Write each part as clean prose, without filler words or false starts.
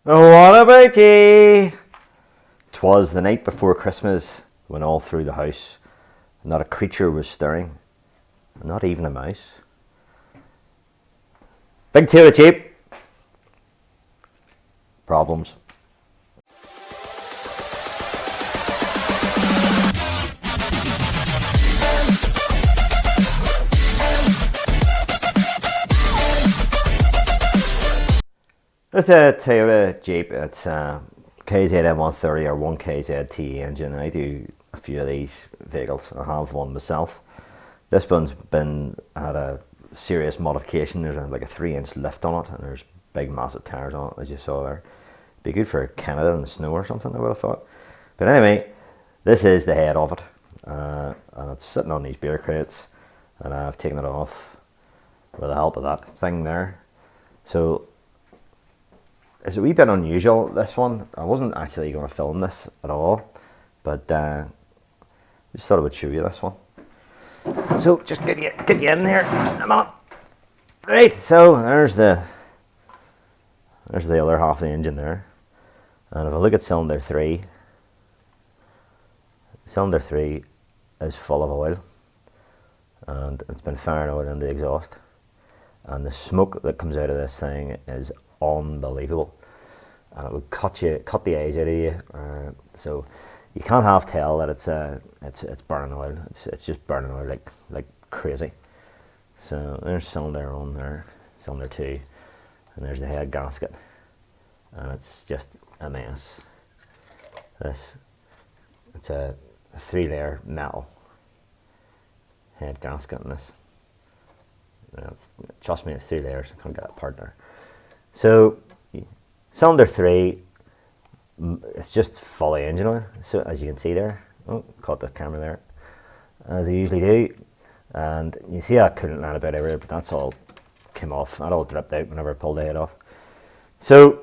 What about ye? 'Twas the night before Christmas, when all through the house not a creature was stirring, not even a mouse. Big tail of cheap. Problems. It's a Toyota Jeep. It's a KZN130 or 1KZT engine. I do a few of these vehicles. I have one myself. This one's had a serious modification. There's like a 3-inch lift on it, and there's big massive tires on it, as you saw there. Be good for Canada in the snow or something, I would have thought. But anyway, this is the head of it, and it's sitting on these beer crates, and I've taken it off with the help of that thing there. So it's a wee bit unusual, this one. I wasn't actually going to film this at all, but just thought I would show you this one. So just get you in there. Come on. Right, so there's the other half of the engine there. And if I look at cylinder 3 is full of oil, and it's been firing oil into the exhaust, and the smoke that comes out of this thing is unbelievable, and it would cut the eyes out of you. So you can't half tell that it's burning oil. It's just burning oil like crazy. So there's cylinder 1 there, cylinder 2, and there's the head gasket, and it's just a mess. It's a 3-layer metal head gasket in this. Trust me, it's 3 layers. I can't get that part there. So cylinder 3, it's just full of engine oil. So as you can see there, caught the camera there, as I usually do, and you see that coolant ran about everywhere, but that's all came off. That all dripped out whenever I pulled the head off. So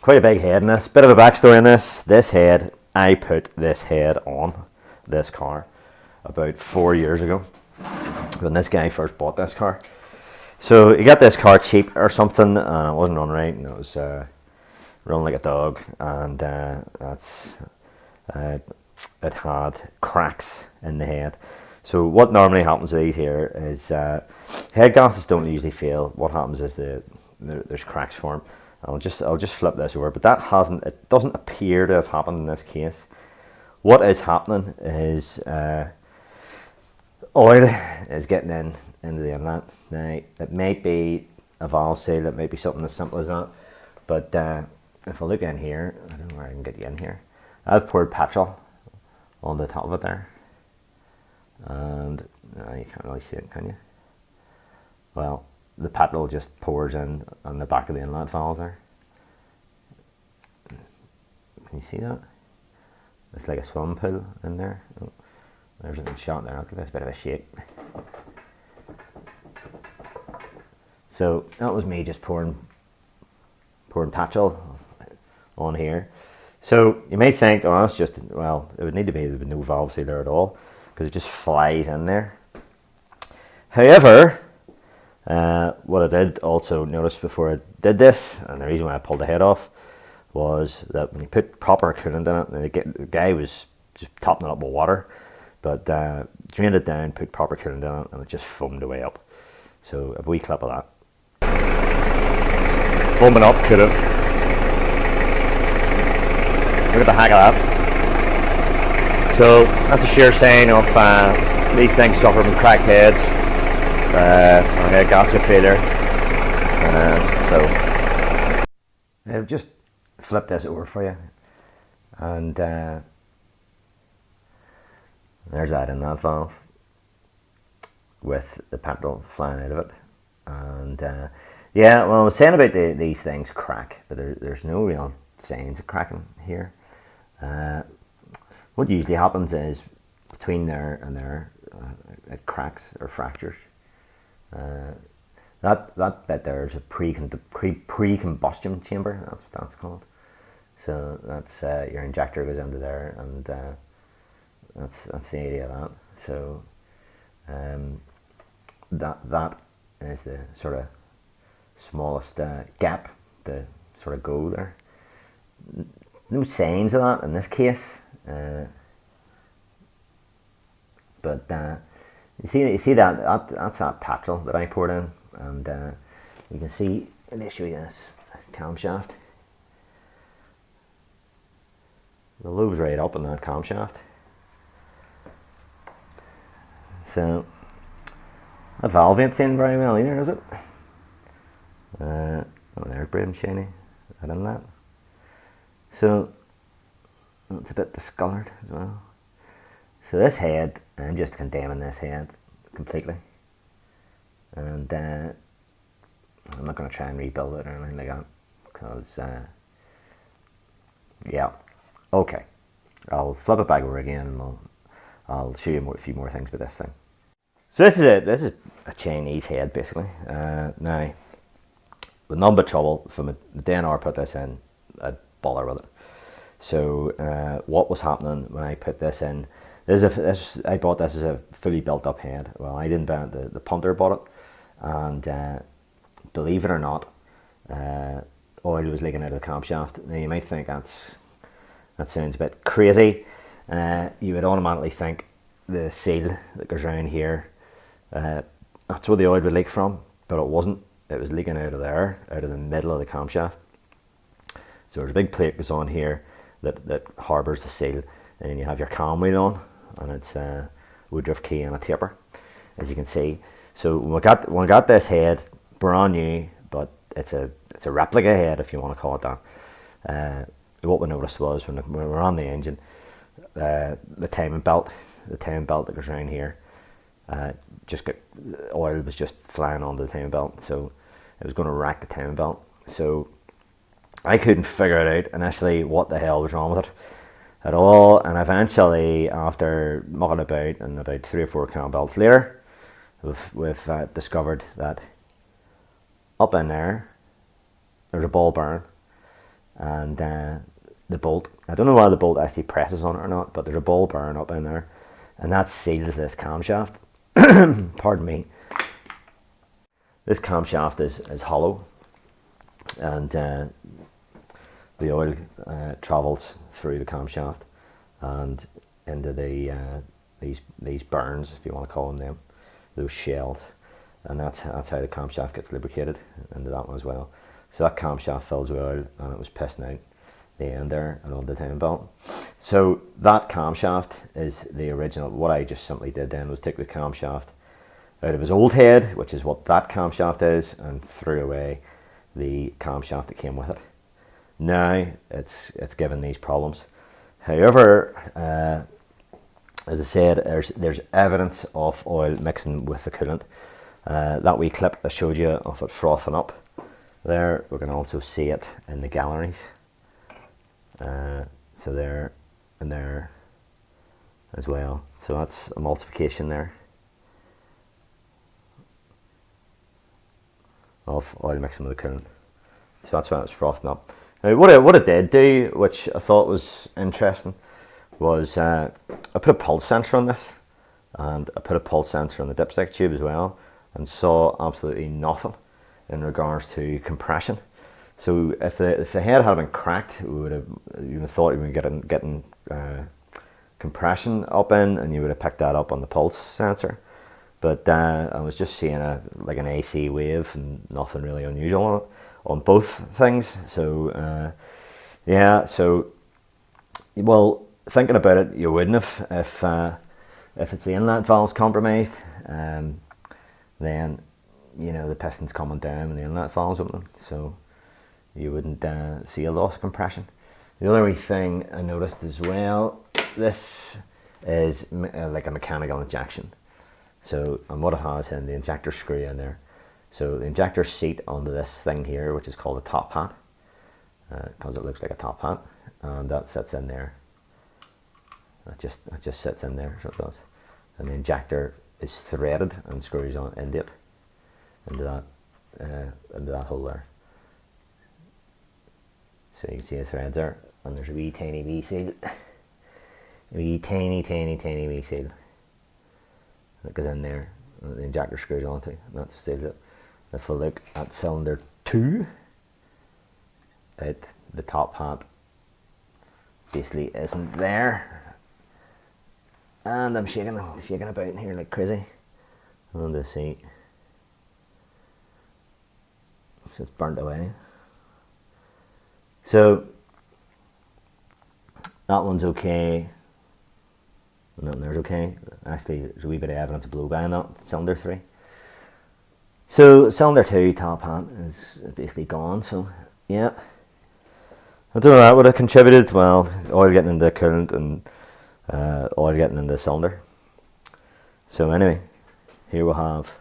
quite a big head in this. Bit of a backstory on this. This head, I put this head on this car about 4 years ago when this guy first bought this car. So he got this car cheap or something, and it wasn't running right, and it was running like a dog, and it had cracks in the head. So what normally happens with these here is head gaskets don't usually fail. What happens is there's cracks form. I'll just flip this over, but it doesn't appear to have happened in this case. What is happening is oil is getting into the inlet. Now, it might be a valve seal, it might be something as simple as that, but if I look in here, I don't know where I can get you in here. I've poured petrol on the top of it there, and you can't really see it, can you? Well, the petrol just pours in on the back of the inlet valve there. Can you see that? It's like a swimming pool in there. Oh, there's a shot there. I'll give this a bit of a shake. So that was me just pouring petrol on here. So you may think, oh, that's just, well, it would need to be with no valve sealer at all, because it just flies in there. However, what I did also notice before I did this, and the reason why I pulled the head off, was that when you put proper coolant in it, the guy was just topping it up with water, but drained it down, put proper coolant in it, and it just foamed away up. So a wee clip of that. Foaming up coolant. Look at the hack of that. So that's a sure sign of these things suffer from cracked heads, or head gasket failure. So I've just flipped this over for you, and there's that in that valve with the petrol flying out of it. And yeah, well, I was saying about these things crack, but there's no real signs of cracking here. What usually happens is between there and there, it cracks or fractures. That bit there is a pre-combustion chamber. That's what that's called. So that's your injector goes into there, and that's the idea of that. So that is the sort of smallest gap, the sort of go there. No signs of that in this case, but you see that's that petrol that I poured in, and you can see. Let me show you this camshaft. The lube's right up in that camshaft. So that valve ain't seen very well either, is it? Oh, there's bright and shiny. That in that. So it's a bit discoloured as well. So this head, I'm just condemning this head completely, and I'm not going to try and rebuild it or anything like that, because yeah, okay, I'll flip it back over again, and I'll show you a few more things with this thing. So this is a Chinese head basically. Now, with none but trouble, from the day I put this in, I'd bother with it. So what was happening when I put this in? I bought this as a fully built up head. Well, I didn't buy it, the punter bought it, and believe it or not, oil was leaking out of the camshaft. Now you might think that sounds a bit crazy. You would automatically think the seal that goes around here, that's where the oil would leak from, but it wasn't. It was leaking out of there, out of the middle of the camshaft. So there's a big plate goes on here that harbours the seal, and then you have your cam wheel on, and it's a woodruff key and a taper, as you can see. So when we got this head brand new, but it's a replica head, if you want to call it that. What we noticed was when we were on the engine, the timing belt that goes around here, oil was just flying onto the timing belt, so it was going to rack the timing belt. So I couldn't figure it out initially what the hell was wrong with it at all, and eventually, after mucking about and about 3 or 4 cam belts later, we've discovered that up in there's a ball bearing, and the bolt, I don't know why the bolt actually presses on it or not, but there's a ball bearing up in there, and that seals this camshaft. Pardon me. This camshaft is hollow, and the oil travels through the camshaft and into these burns, if you want to call them, those shells, and that's how the camshaft gets lubricated into that one as well. So that camshaft fills with oil, and it was pissing out the end there and on the timing belt. So that camshaft is the original. What I just simply did then was take the camshaft out of his old head, which is what that camshaft is, and threw away the camshaft that came with it. Now it's given these problems. However, as I said, there's evidence of oil mixing with the coolant. That wee clip I showed you of it frothing up there, we can also see it in the galleries. So there and there as well. So that's emulsification there of oil mixing with the coolant. So that's why it was frothing up. Now what it did do, which I thought was interesting, was I put a pulse sensor on this, and I put a pulse sensor on the dipstick tube as well, and saw absolutely nothing in regards to compression. So if the head had been cracked, you would have thought you were getting compression up in, and you would have picked that up on the pulse sensor. But I was just seeing like an AC wave, and nothing really unusual on it, on both things. So yeah, so well, thinking about it, you wouldn't have if it's the inlet valve's compromised, then you know the piston's coming down and the inlet valve's opening, so you wouldn't see a loss of compression. The other wee thing I noticed as well, this is like a mechanical injection. So, and what it has in the injector screw in there. So the injector seat onto this thing here, which is called a top hat, because it looks like a top hat, and that sits in there. That just sits in there, so it does. And the injector is threaded and screws on into that hole there. So you can see the threads there, and there's a wee tiny wee seal, a wee tiny wee seal that goes in there, and the injector screws onto, and that seals it. If we look at cylinder 2, that the top hat basically isn't there, and I'm shaking about in here like crazy on the seat. So it's burnt away. So that one's okay. And that one there's okay. Actually, there's a wee bit of evidence of blow by in that cylinder 3. So cylinder 2 top hat is basically gone. So yeah, I don't know, that would have contributed. Well, oil getting into the coolant and oil getting into the cylinder. So anyway, here we'll have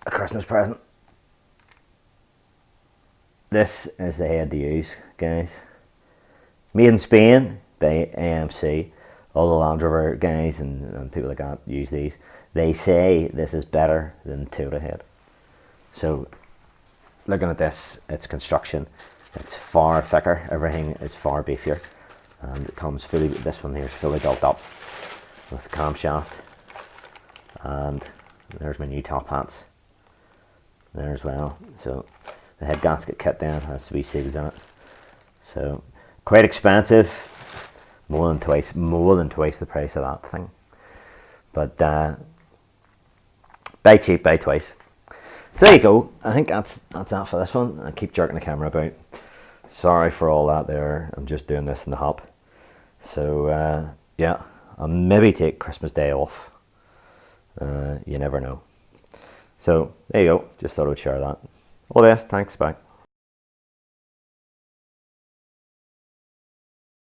a Christmas present. This is the head to use, guys. Made in Spain by AMC. All the Land Rover guys and people like that use these. They say this is better than the Toyota head. So looking at this, its construction, it's far thicker. Everything is far beefier. And it comes fully, this one here is fully built up with the camshaft. And there's my new top hats there as well. So the head gasket kit then has to be seals in it. So quite expensive. More than twice the price of that thing. But buy cheap, buy twice. So there you go. I think that's that for this one. I keep jerking the camera about. Sorry for all that there. I'm just doing this in the hop. So yeah, I'll maybe take Christmas Day off. You never know. So there you go. Just thought I would share that. All the best. Thanks. Bye.